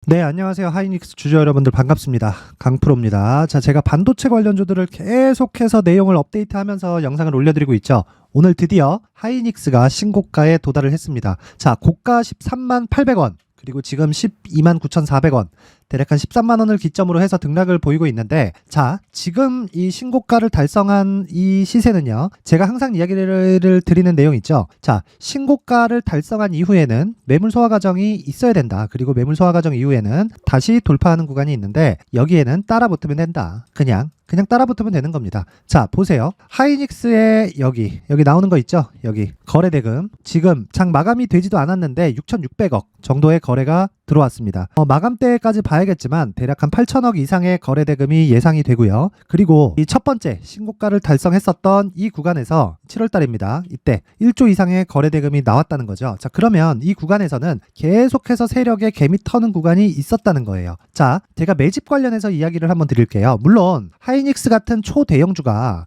네, 안녕하세요. 하이닉스 주주 여러분들 반갑습니다. 강프로입니다. 자, 제가 반도체 관련주들을 계속해서 내용을 업데이트하면서 영상을 올려드리고 있죠. 오늘 드디어 하이닉스가 신고가에 도달을 했습니다. 자, 고가 13만 800원, 그리고 지금 12만 9,400원, 대략 한 13만 원을 기점으로 해서 등락을 보이고 있는데, 자, 지금 이 신고가를 달성한 이 시세는요, 제가 항상 이야기를 드리는 내용 있죠. 자, 신고가를 달성한 이후에는 매물 소화 과정이 있어야 된다. 그리고 매물 소화 과정 이후에는 다시 돌파하는 구간이 있는데, 여기에는 따라 붙으면 된다. 그냥 따라 붙으면 되는 겁니다. 자, 보세요. 하이닉스의 여기 나오는 거 있죠? 여기 거래대금 지금 장 마감이 되지도 않았는데 6,600억 정도의 거래가 들어왔습니다. 마감 때까지 봐야겠지만 대략 한 8천억 이상의 거래대금이 예상이 되고요. 그리고 이 첫 번째 신고가를 달성했었던 이 구간에서 7월 달입니다. 이때 1조 이상의 거래대금이 나왔다는 거죠. 자, 그러면 이 구간에서는 계속해서 세력의 개미 터는 구간이 있었다는 거예요. 자, 제가 매집 관련해서 이야기를 한번 드릴게요. 물론 하이닉스 같은 초대형주가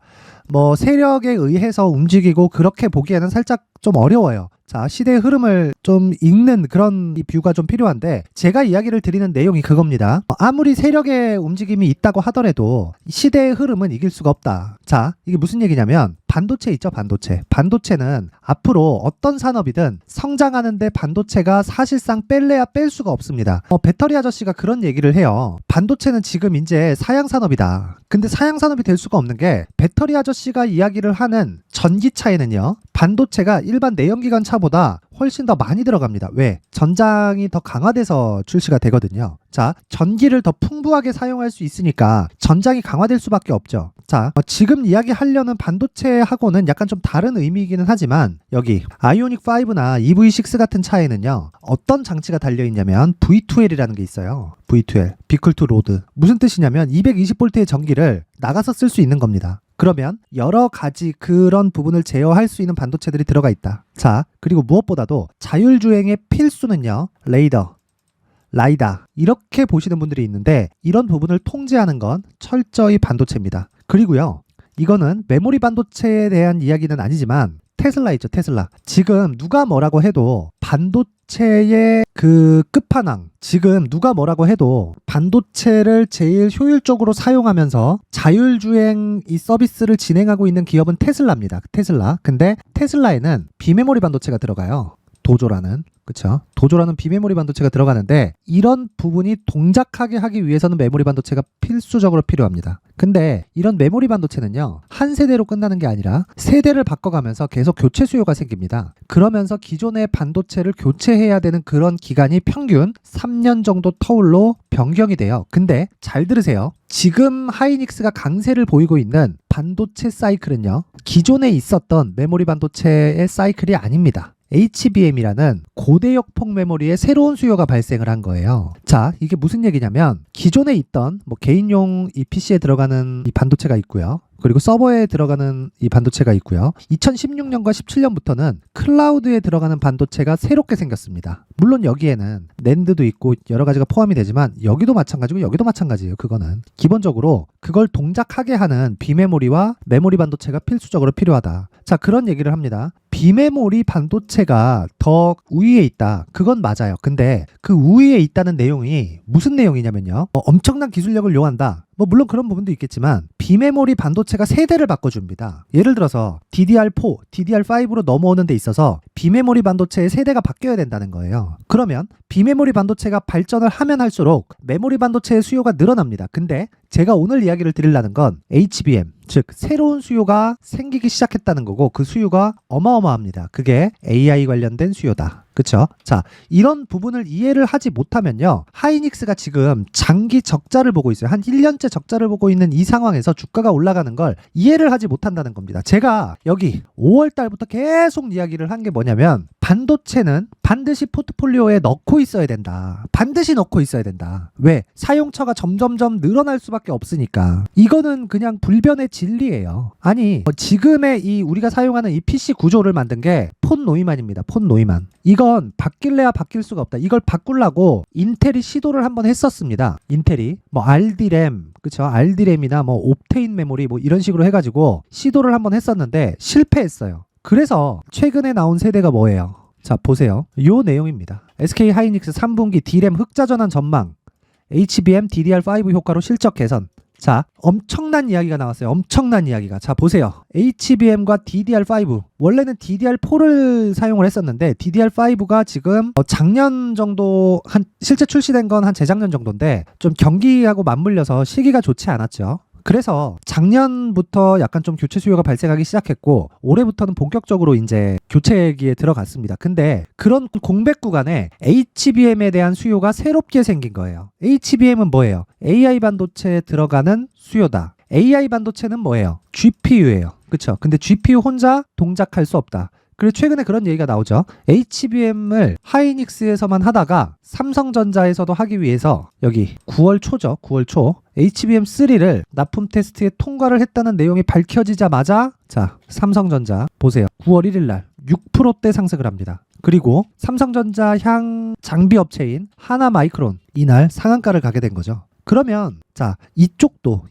뭐 세력에 의해서 움직이고 그렇게 보기에는 살짝 좀 어려워요. 자, 시대의 흐름을 좀 읽는 그런 뷰가 좀 필요한데, 제가 이야기를 드리는 내용이 그겁니다. 아무리 세력의 움직임이 있다고 하더라도 시대의 흐름은 이길 수가 없다. 자, 이게 무슨 얘기냐면 반도체 있죠, 반도체. 반도체는 앞으로 어떤 산업이든 성장하는데 반도체가 사실상 뺄래야 뺄 수가 없습니다. 배터리 아저씨가 그런 얘기를 해요. 반도체는 지금 이제 사양 산업이다. 근데 사양 산업이 될 수가 없는 게, 배터리 아저씨가 이야기를 하는 전기차에는요, 반도체가 일반 내연기관 차보다 훨씬 더 많이 들어갑니다. 왜? 전장이 더 강화돼서 출시가 되거든요. 자, 전기를 더 풍부하게 사용할 수 있으니까 전장이 강화될 수밖에 없죠. 자, 지금 이야기하려는 반도체하고는 약간 좀 다른 의미이기는 하지만, 여기 아이오닉 5나 EV6 같은 차에는요, 어떤 장치가 달려있냐면 V2L이라는 게 있어요. V2L, 비클 투 로드. 무슨 뜻이냐면 220V의 전기를 나가서 쓸 수 있는 겁니다. 그러면 여러 가지 그런 부분을 제어할 수 있는 반도체들이 들어가 있다. 자, 그리고 무엇보다도 자율주행의 필수는요, 레이더, 라이다, 이렇게 보시는 분들이 있는데, 이런 부분을 통제하는 건 철저히 반도체입니다. 그리고요, 이거는 메모리 반도체에 대한 이야기는 아니지만 테슬라 있죠, 테슬라. 지금 누가 뭐라고 해도 반도체의 그 끝판왕, 지금 누가 뭐라고 해도 반도체를 제일 효율적으로 사용하면서 자율주행 이 서비스를 진행하고 있는 기업은 테슬라입니다. 테슬라. 근데 테슬라에는 비메모리 반도체가 들어가요. 도조라는, 그쵸? 도조라는 비메모리 반도체가 들어가는데, 이런 부분이 동작하게 하기 위해서는 메모리 반도체가 필수적으로 필요합니다. 근데 이런 메모리 반도체는요, 한 세대로 끝나는 게 아니라 세대를 바꿔가면서 계속 교체 수요가 생깁니다. 그러면서 기존의 반도체를 교체해야 되는 그런 기간이 평균 3년 정도 터울로 변경이 돼요. 근데 잘 들으세요. 지금 하이닉스가 강세를 보이고 있는 반도체 사이클은요, 기존에 있었던 메모리 반도체의 사이클이 아닙니다. HBM이라는 고대역폭 메모리의 새로운 수요가 발생을 한 거예요. 자, 이게 무슨 얘기냐면, 기존에 있던 뭐 개인용 이 PC에 들어가는 이 반도체가 있고요. 그리고 서버에 들어가는 이 반도체가 있고요. 2016년과 17년부터는 클라우드에 들어가는 반도체가 새롭게 생겼습니다. 물론 여기에는 낸드도 있고 여러 가지가 포함이 되지만, 여기도 마찬가지고 여기도 마찬가지예요. 그거는 기본적으로 그걸 동작하게 하는 비메모리와 메모리 반도체가 필수적으로 필요하다. 자, 그런 얘기를 합니다. 비메모리 반도체가 더 우위에 있다. 그건 맞아요. 근데 그 우위에 있다는 내용이 무슨 내용이냐면요, 엄청난 기술력을 요한다. 물론 그런 부분도 있겠지만, 비메모리 반도체가 세대를 바꿔줍니다. 예를 들어서 DDR4, DDR5로 넘어오는 데 있어서 비메모리 반도체의 세대가 바뀌어야 된다는 거예요. 그러면 비메모리 반도체가 발전을 하면 할수록 메모리 반도체의 수요가 늘어납니다. 근데 제가 오늘 이야기를 드리려는 건 HBM, 즉 새로운 수요가 생기기 시작했다는 거고, 그 수요가 어마어마합니다. 그게 AI 관련된 수요다. 그쵸? 자, 이런 부분을 이해를 하지 못하면요, 하이닉스가 지금 장기 적자를 보고 있어요. 한 1년째 적자를 보고 있는 이 상황에서 주가가 올라가는 걸 이해를 하지 못한다는 겁니다. 제가 여기 5월 달부터 계속 이야기를 한 게 뭐냐면, 반도체는 반드시 포트폴리오에 넣고 있어야 된다. 반드시 넣고 있어야 된다. 왜? 사용처가 점점점 늘어날 수밖에 없으니까. 이거는 그냥 불변의 진리예요. 아니, 지금의 이 우리가 사용하는 이 PC 구조를 만든 게 폰 노이만입니다. 폰 노이만. 이건 바뀔래야 바뀔 수가 없다. 이걸 바꾸려고 인텔이 시도를 한번 했었습니다. 인텔이 RD램, 그쵸? RD램이나 옵테인 메모리 이런 식으로 해가지고 시도를 한번 했었는데 실패했어요. 그래서 최근에 나온 세대가 뭐예요? 자, 보세요. 요 내용입니다. SK 하이닉스 3분기 D램 흑자 전환 전망, HBM DDR5 효과로 실적 개선. 자, 엄청난 이야기가 나왔어요. 엄청난 이야기가. 자, 보세요. HBM과 DDR5. 원래는 DDR4를 사용을 했었는데 DDR5가 지금 작년 정도 실제 출시된 건 한 재작년 정도인데 좀 경기하고 맞물려서 시기가 좋지 않았죠. 그래서 작년부터 약간 좀 교체 수요가 발생하기 시작했고 올해부터는 본격적으로 이제 교체기에 들어갔습니다. 근데 그런 공백 구간에 HBM에 대한 수요가 새롭게 생긴 거예요. HBM은 뭐예요? AI 반도체에 들어가는 수요다. AI 반도체는 뭐예요? GPU예요. 그쵸? 근데 GPU 혼자 동작할 수 없다. 그리고 최근에 그런 얘기가 나오죠. HBM을 하이닉스에서만 하다가 삼성전자에서도 하기 위해서 여기 9월 초죠. 9월 초 HBM3를 납품 테스트에 통과를 했다는 내용이 밝혀지자마자 자, 삼성전자 보세요. 9월 1일 날 6%대 상승을 합니다. 그리고 삼성전자 향 장비 업체인 하나마이크론 이날 상한가를 가게 된 거죠. 그러면 자, 이쪽도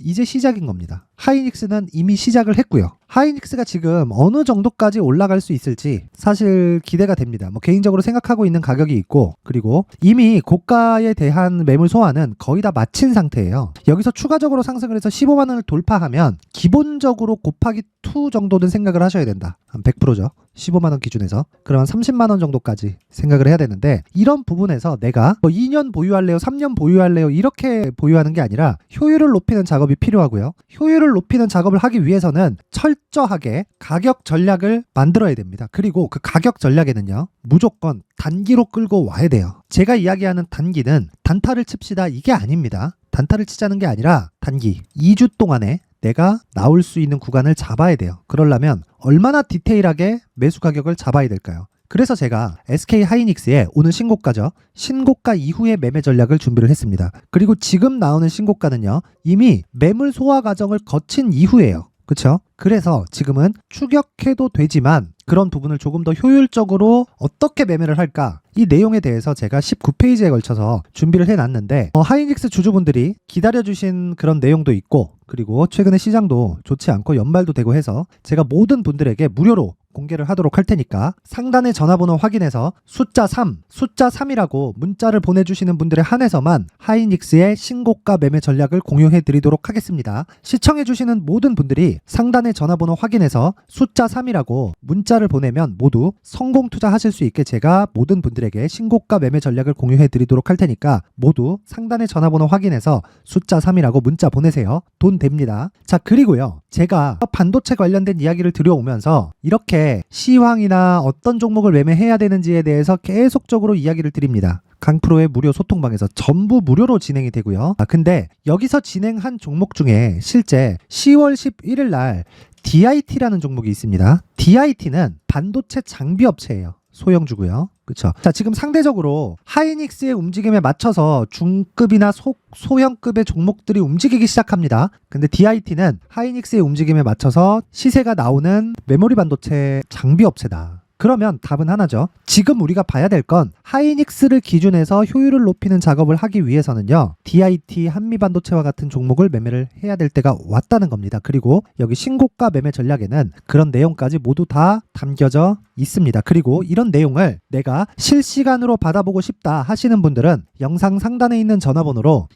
이제 시작인 겁니다. 하이닉스는 이미 시작을 했고요. 하이닉스가 지금 어느 정도까지 올라갈 수 있을지 사실 기대가 됩니다. 뭐 개인적으로 생각하고 있는 가격이 있고 그리고 이미 고가에 대한 매물 소화는 거의 다 마친 상태예요. 여기서 추가적으로 상승을 해서 15만 원을 돌파하면 기본적으로 곱하기 2 정도는 생각을 하셔야 된다. 한 100%죠. 15만 원 기준에서. 그러면 30만 원 정도까지 생각을 해야 되는데 이런 부분에서 내가 뭐 2년 보유할래요? 3년 보유할래요? 이렇게 보유하는 게 아니라 효율을 높이는 작업이 필요하고요. 효율을 높이는 작업을 하기 위해서는 철저하게 가격 전략을 만들어야 됩니다. 그리고 그 가격 전략에는요. 무조건 단기로 끌고 와야 돼요. 제가 이야기하는 단기는 단타를 칩시다 이게 아닙니다. 단타를 치자는 게 아니라 단기 2주 동안에 내가 나올 수 있는 구간을 잡아야 돼요. 그러려면 얼마나 디테일하게 매수 가격을 잡아야 될까요? 그래서 제가 SK 하이닉스의 오늘 신고가죠. 신고가 이후의 매매 전략을 준비를 했습니다. 그리고 지금 나오는 신고가는요. 이미 매물 소화 과정을 거친 이후예요. 그렇죠? 그래서 지금은 추격해도 되지만 그런 부분을 조금 더 효율적으로 어떻게 매매를 할까? 이 내용에 대해서 제가 19페이지에 걸쳐서 준비를 해놨는데 하이닉스 주주분들이 기다려주신 그런 내용도 있고 그리고 최근에 시장도 좋지 않고 연말도 되고 해서 제가 모든 분들에게 무료로 공개를 하도록 할 테니까 상단의 전화번호 확인해서 숫자 3이라고 문자를 보내주시는 분들에 한해서만 하이닉스의 신고가 매매 전략을 공유해 드리도록 하겠습니다. 시청해주시는 모든 분들이 상단의 전화번호 확인해서 숫자 3이라고 문자를 보내면 모두 성공 투자하실 수 있게 제가 모든 분들에게 신고가 매매 전략을 공유해 드리도록 할 테니까 모두 상단의 전화번호 확인해서 숫자 3이라고 문자 보내세요. 돈 됩니다. 자, 그리고요. 제가 반도체 관련된 이야기를 들여오면서 이렇게 시황이나 어떤 종목을 매매해야 되는지에 대해서 계속적으로 이야기를 드립니다. 강프로의 무료 소통방에서 전부 무료로 진행이 되고요. 근데 여기서 진행한 종목 중에 실제 10월 11일 날 DIT라는 종목이 있습니다. DIT는 반도체 장비 업체예요. 소형주고요. 그렇죠. 자, 지금 상대적으로 하이닉스의 움직임에 맞춰서 중급이나 소형급의 종목들이 움직이기 시작합니다. 근데 DIT는 하이닉스의 움직임에 맞춰서 시세가 나오는 메모리 반도체 장비 업체다. 그러면 답은 하나죠. 지금 우리가 봐야 될 건 하이닉스를 기준해서 효율을 높이는 작업을 하기 위해서는요. DIT, 한미반도체와 같은 종목을 매매를 해야 될 때가 왔다는 겁니다. 그리고 여기 신고가 매매 전략에는 그런 내용까지 모두 다 담겨져 있습니다. 그리고 이런 내용을 내가 실시간으로 받아보고 싶다 하시는 분들은 영상 상단에 있는 전화번호로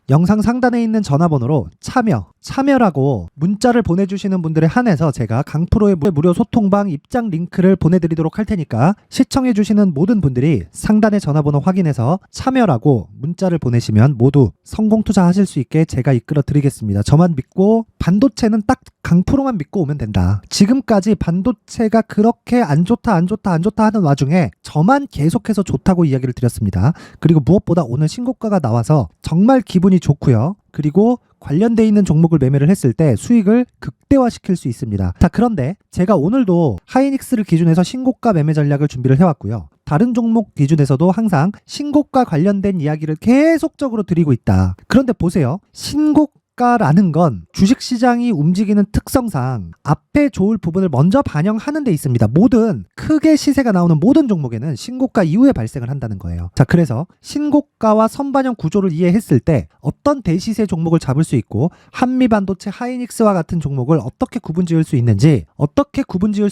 참여라고 문자를 보내주시는 분들에 한해서 제가 강프로의 무료 소통방 입장 링크를 보내드리도록 할 테니까 시청해주시는 모든 분들이 상단의 전화번호 확인해서 참여라고 문자를 보내시면 모두 성공 투자하실 수 있게 제가 이끌어 드리겠습니다. 저만 믿고 반도체는 딱 강프로만 믿고 오면 된다. 지금까지 반도체가 그렇게 안 좋다 하는 와중에 저만 계속해서 좋다고 이야기를 드렸습니다. 그리고 무엇보다 오늘 신고가가 나와서 정말 기분이 좋고요. 그리고 관련돼 있는 종목을 매매를 했을 때 수익을 극대화시킬 수 있습니다. 자, 그런데 제가 오늘도 하이닉스를 기준해서 신고가 매매 전략을 준비를 해왔고요. 다른 종목 기준에서도 항상 신고가 관련된 이야기를 계속적으로 드리고 있다. 그런데 보세요. 신고가라는 건 주식시장이 움직이는 특성상 앞에 좋을 부분을 먼저 반영하는 데 있습니다. 모든 크게 시세가 나오는 모든 종목에는 신고가 이후에 발생을 한다는 거예요. 자, 그래서 신고가와 선반영 구조를 이해했을 때 어떤 대시세 종목을 잡을 수 있고 한미반도체 하이닉스와 같은 종목을 어떻게 구분지을 수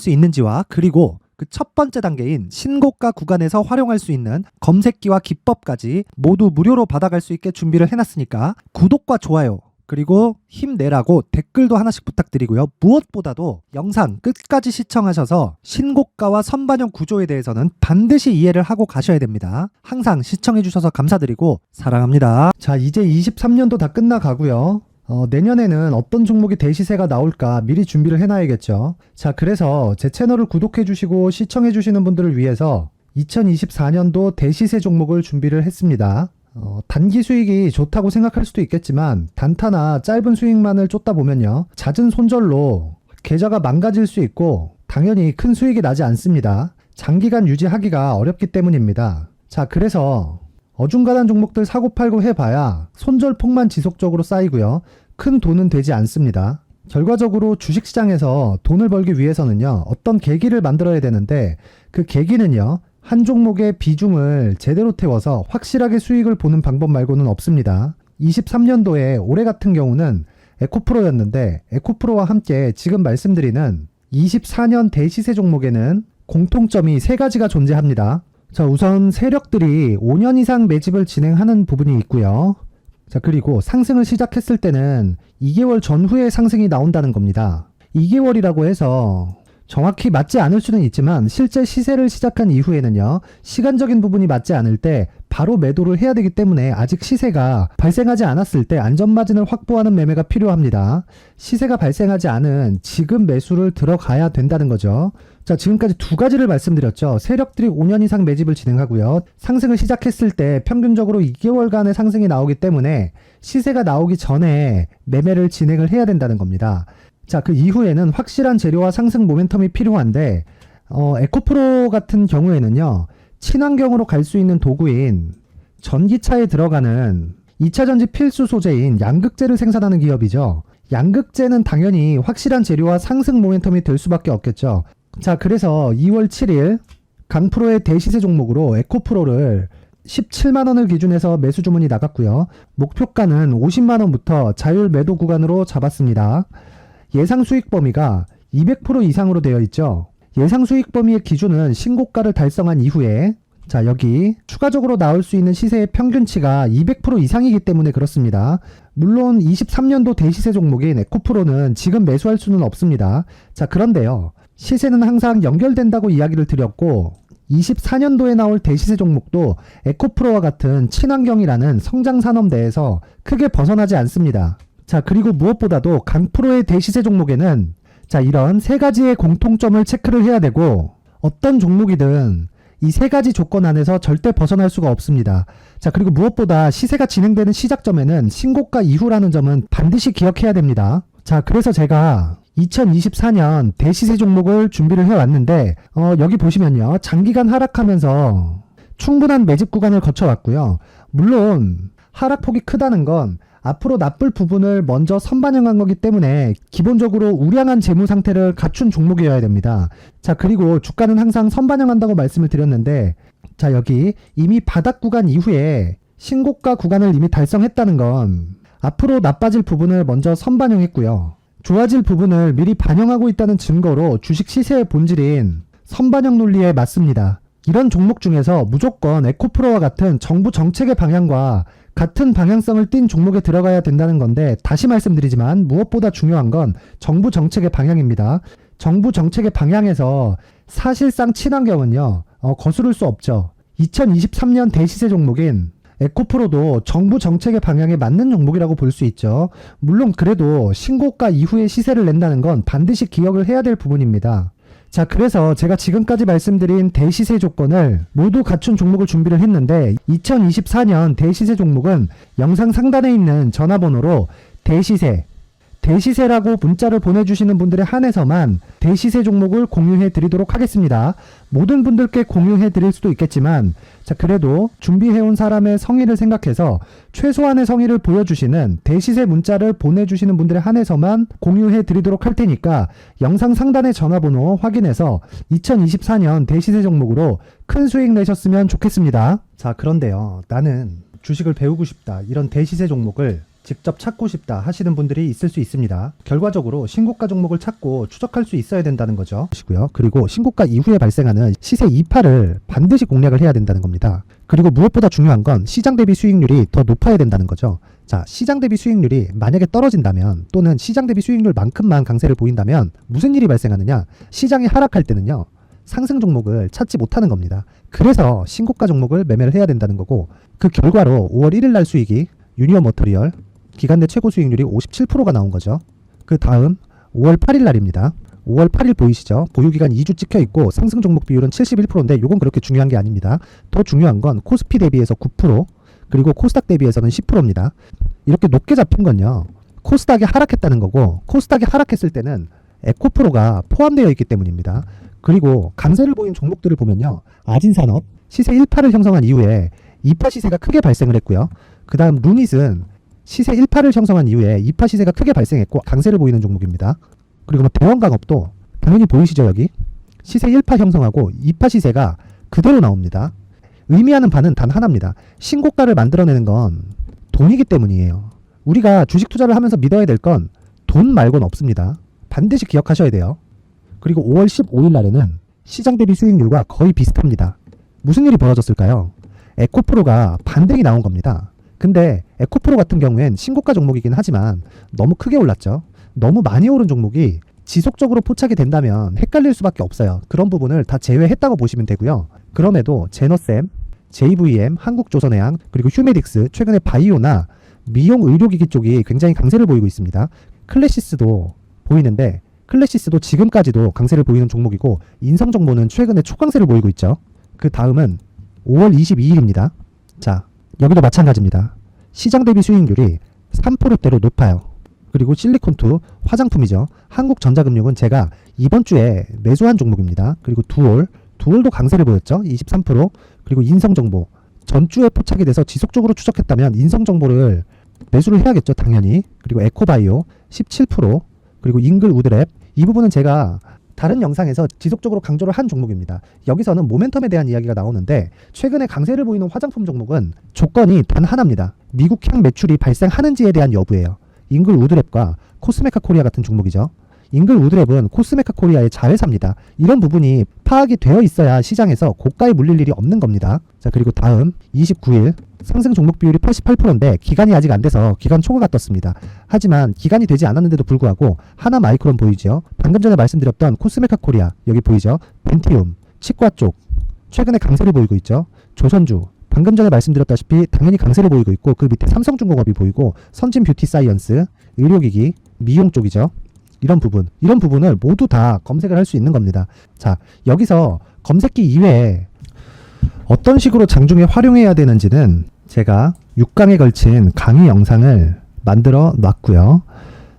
있는지와 그리고 그 첫 번째 단계인 신고가 구간에서 활용할 수 있는 검색기와 기법까지 모두 무료로 받아갈 수 있게 준비를 해놨으니까 구독과 좋아요 그리고 힘내라고 댓글도 하나씩 부탁드리고요. 무엇보다도 영상 끝까지 시청하셔서 신고가와 선반영 구조에 대해서는 반드시 이해를 하고 가셔야 됩니다. 항상 시청해주셔서 감사드리고 사랑합니다. 자, 이제 23년도 다 끝나가고요. 내년에는 어떤 종목이 대시세가 나올까 미리 준비를 해놔야겠죠. 자, 그래서 제 채널을 구독해주시고 시청해주시는 분들을 위해서 2024년도 대시세 종목을 준비를 했습니다. 단기 수익이 좋다고 생각할 수도 있겠지만 단타나 짧은 수익만을 쫓다 보면요, 잦은 손절로 계좌가 망가질 수 있고 당연히 큰 수익이 나지 않습니다. 장기간 유지하기가 어렵기 때문입니다. 자, 그래서 어중간한 종목들 사고팔고 해봐야 손절폭만 지속적으로 쌓이고요, 큰 돈은 되지 않습니다. 결과적으로 주식시장에서 돈을 벌기 위해서는요, 어떤 계기를 만들어야 되는데 그 계기는요, 한 종목의 비중을 제대로 태워서 확실하게 수익을 보는 방법 말고는 없습니다. 23년도에 올해 같은 경우는 에코프로였는데 에코프로와 함께 지금 말씀드리는 24년 대시세 종목에는 공통점이 3가지가 존재합니다. 자, 우선 세력들이 5년 이상 매집을 진행하는 부분이 있고요. 자, 그리고 상승을 시작했을 때는 2개월 전후에 상승이 나온다는 겁니다. 2개월이라고 해서 정확히 맞지 않을 수는 있지만 실제 시세를 시작한 이후에는요, 시간적인 부분이 맞지 않을 때 바로 매도를 해야 되기 때문에 아직 시세가 발생하지 않았을 때 안전마진을 확보하는 매매가 필요합니다. 시세가 발생하지 않은 지금 매수를 들어가야 된다는 거죠. 자, 지금까지 2가지를 말씀드렸죠. 세력들이 5년 이상 매집을 진행하고요, 상승을 시작했을 때 평균적으로 2개월간의 상승이 나오기 때문에 시세가 나오기 전에 매매를 진행을 해야 된다는 겁니다. 자, 그 이후에는 확실한 재료와 상승 모멘텀이 필요한데 에코프로 같은 경우에는요, 친환경으로 갈 수 있는 도구인 전기차에 들어가는 2차전지 필수 소재인 양극재를 생산하는 기업이죠. 양극재는 당연히 확실한 재료와 상승 모멘텀이 될 수밖에 없겠죠. 자, 그래서 2월 7일 강프로의 대시세 종목으로 에코프로를 17만원을 기준해서 매수 주문이 나갔고요. 목표가는 50만원부터 자율 매도 구간으로 잡았습니다. 예상 수익 범위가 200% 이상으로 되어 있죠. 예상 수익 범위의 기준은 신고가를 달성한 이후에, 자, 여기 추가적으로 나올 수 있는 시세의 평균치가 200% 이상이기 때문에 그렇습니다. 물론 23년도 대시세 종목인 에코프로는 지금 매수할 수는 없습니다. 자, 그런데요, 시세는 항상 연결된다고 이야기를 드렸고 24년도에 나올 대시세 종목도 에코프로와 같은 친환경이라는 성장산업 내에서 크게 벗어나지 않습니다. 자, 그리고 무엇보다도 강프로의 대시세 종목에는 자, 이런 3가지의 공통점을 체크를 해야 되고 어떤 종목이든 이 3가지 조건 안에서 절대 벗어날 수가 없습니다. 자, 그리고 무엇보다 시세가 진행되는 시작점에는 신고가 이후라는 점은 반드시 기억해야 됩니다. 자, 그래서 제가 2024년 대시세 종목을 준비를 해왔는데 여기 보시면요, 장기간 하락하면서 충분한 매집 구간을 거쳐왔고요. 물론 하락폭이 크다는 건 앞으로 나쁠 부분을 먼저 선반영한 거기 때문에 기본적으로 우량한 재무 상태를 갖춘 종목이어야 됩니다. 자, 그리고 주가는 항상 선반영한다고 말씀을 드렸는데, 자, 여기 이미 바닥 구간 이후에 신고가 구간을 이미 달성했다는 건 앞으로 나빠질 부분을 먼저 선반영했고요, 좋아질 부분을 미리 반영하고 있다는 증거로 주식 시세의 본질인 선반영 논리에 맞습니다. 이런 종목 중에서 무조건 에코프로와 같은 정부 정책의 방향과 같은 방향성을 띈 종목에 들어가야 된다는 건데, 다시 말씀드리지만 무엇보다 중요한 건 정부 정책의 방향입니다. 정부 정책의 방향에서 사실상 친환경은요, 거스를 수 없죠. 2023년 대시세 종목인 에코프로도 정부 정책의 방향에 맞는 종목이라고 볼 수 있죠. 물론 그래도 신고가 이후에 시세를 낸다는 건 반드시 기억을 해야 될 부분입니다. 자, 그래서 제가 지금까지 말씀드린 대시세 조건을 모두 갖춘 종목을 준비를 했는데, 2024년 대시세 종목은 영상 상단에 있는 전화번호로 대시세라고 문자를 보내주시는 분들에 한해서만 대시세 종목을 공유해 드리도록 하겠습니다. 모든 분들께 공유해 드릴 수도 있겠지만, 자, 그래도 준비해온 사람의 성의를 생각해서 최소한의 성의를 보여주시는 대시세 문자를 보내주시는 분들에 한해서만 공유해 드리도록 할 테니까 영상 상단의 전화번호 확인해서 2024년 대시세 종목으로 큰 수익 내셨으면 좋겠습니다. 자, 그런데요, 나는 주식을 배우고 싶다, 이런 대시세 종목을 직접 찾고 싶다 하시는 분들이 있을 수 있습니다. 결과적으로 신고가 종목을 찾고 추적할 수 있어야 된다는 거죠. 그리고 신고가 이후에 발생하는 시세 이파를 반드시 공략을 해야 된다는 겁니다. 그리고 무엇보다 중요한 건 시장 대비 수익률이 더 높아야 된다는 거죠. 자, 시장 대비 수익률이 만약에 떨어진다면 또는 시장 대비 수익률만큼만 강세를 보인다면 무슨 일이 발생하느냐? 시장이 하락할 때는요. 상승 종목을 찾지 못하는 겁니다. 그래서 신고가 종목을 매매를 해야 된다는 거고 그 결과로 5월 1일 날 수익이 유니온 머터리얼 기간 내 최고 수익률이 57%가 나온 거죠. 그 다음 5월 8일 날입니다. 5월 8일 보이시죠? 보유기간 2주 찍혀 있고 상승 종목 비율은 71%인데 이건 그렇게 중요한 게 아닙니다. 더 중요한 건 코스피 대비해서 9% 그리고 코스닥 대비해서는 10%입니다. 이렇게 높게 잡힌 건요. 코스닥이 하락했다는 거고 코스닥이 하락했을 때는 에코프로가 포함되어 있기 때문입니다. 그리고 강세를 보인 종목들을 보면요. 아진산업 시세 1파를 형성한 이후에 2파 시세가 크게 발생을 했고요. 그 다음 루닛은 시세 1파를 형성한 이후에 2파 시세가 크게 발생했고 강세를 보이는 종목입니다. 그리고 뭐 대원강업도 당연히 보이시죠 여기? 시세 1파 형성하고 2파 시세가 그대로 나옵니다. 의미하는 바는 단 하나입니다. 신고가를 만들어내는 건 돈이기 때문이에요. 우리가 주식 투자를 하면서 믿어야 될 건 돈 말고는 없습니다. 반드시 기억하셔야 돼요. 그리고 5월 15일 날에는 시장 대비 수익률과 거의 비슷합니다. 무슨 일이 벌어졌을까요? 에코프로가 반등이 나온 겁니다. 근데 에코프로 같은 경우엔 신고가 종목이긴 하지만 너무 크게 올랐죠. 너무 많이 오른 종목이 지속적으로 포착이 된다면 헷갈릴 수밖에 없어요. 그런 부분을 다 제외했다고 보시면 되고요. 그럼에도 제너셈, JVM, 한국조선해양, 그리고 휴메딕스, 최근에 바이오나 미용 의료기기 쪽이 굉장히 강세를 보이고 있습니다. 클래시스도 보이는데 클래시스도 지금까지도 강세를 보이는 종목이고 인성정보는 최근에 초강세를 보이고 있죠. 그 다음은 5월 22일입니다. 자, 여기도 마찬가지입니다. 시장 대비 수익률이 3%대로 높아요. 그리고 실리콘2 화장품이죠. 한국전자금융은 제가 이번 주에 매수한 종목입니다. 그리고 두올도 강세를 보였죠. 23%. 그리고 인성정보 전주에 포착이 돼서 지속적으로 추적했다면 인성정보를 매수를 해야겠죠. 당연히. 그리고 에코바이오 17%. 그리고 잉글우드랩 이 부분은 제가 다른 영상에서 지속적으로 강조를 한 종목입니다. 여기서는 모멘텀에 대한 이야기가 나오는데 최근에 강세를 보이는 화장품 종목은 조건이 단 하나입니다. 미국향 매출이 발생하는지에 대한 여부예요. 잉글우드랩과 코스메카 코리아 같은 종목이죠. 잉글우드랩은 코스메카 코리아의 자회사입니다. 이런 부분이 파악이 되어 있어야 시장에서 고가에 물릴 일이 없는 겁니다. 자, 그리고 다음 29일 상승 종목 비율이 88%인데 기간이 아직 안 돼서 기간 초과가 떴습니다. 하지만 기간이 되지 않았는데도 불구하고 하나 마이크론 보이죠? 방금 전에 말씀드렸던 코스메카 코리아 여기 보이죠? 벤티움, 치과 쪽 최근에 강세를 보이고 있죠. 조선주 방금 전에 말씀드렸다시피 당연히 강세를 보이고 있고 그 밑에 삼성중공업이 보이고 선진 뷰티 사이언스, 의료기기, 미용 쪽이죠. 이런 부분을 모두 다 검색을 할 수 있는 겁니다. 자, 여기서 검색기 이외에 어떤 식으로 장중에 활용해야 되는지는 제가 6강에 걸친 강의 영상을 만들어 놨고요.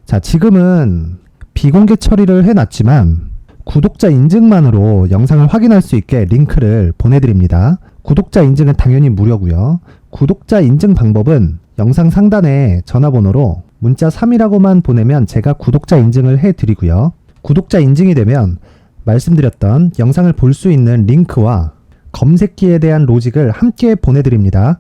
자, 지금은 비공개 처리를 해놨지만 구독자 인증만으로 영상을 확인할 수 있게 링크를 보내드립니다. 구독자 인증은 당연히 무료고요. 구독자 인증 방법은 영상 상단에 전화번호로 문자 3이라고만 보내면 제가 구독자 인증을 해드리고요. 구독자 인증이 되면 말씀드렸던 영상을 볼 수 있는 링크와 검색기에 대한 로직을 함께 보내드립니다.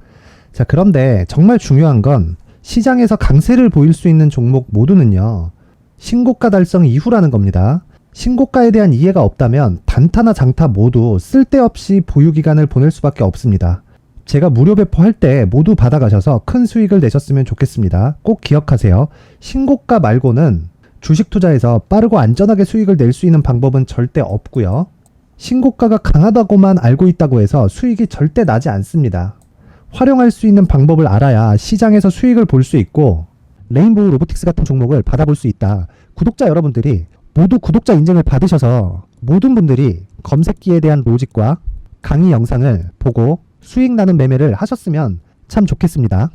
자, 그런데 정말 중요한 건 시장에서 강세를 보일 수 있는 종목 모두는요. 신고가 달성 이후라는 겁니다. 신고가에 대한 이해가 없다면 단타나 장타 모두 쓸데없이 보유기간을 보낼 수밖에 없습니다. 제가 무료 배포할 때 모두 받아가셔서 큰 수익을 내셨으면 좋겠습니다. 꼭 기억하세요. 신고가 말고는 주식 투자에서 빠르고 안전하게 수익을 낼 수 있는 방법은 절대 없고요. 신고가가 강하다고만 알고 있다고 해서 수익이 절대 나지 않습니다. 활용할 수 있는 방법을 알아야 시장에서 수익을 볼 수 있고 레인보우 로보틱스 같은 종목을 받아볼 수 있다. 구독자 여러분들이 모두 구독자 인증을 받으셔서 모든 분들이 검색기에 대한 로직과 강의 영상을 보고 수익 나는 매매를 하셨으면 참 좋겠습니다.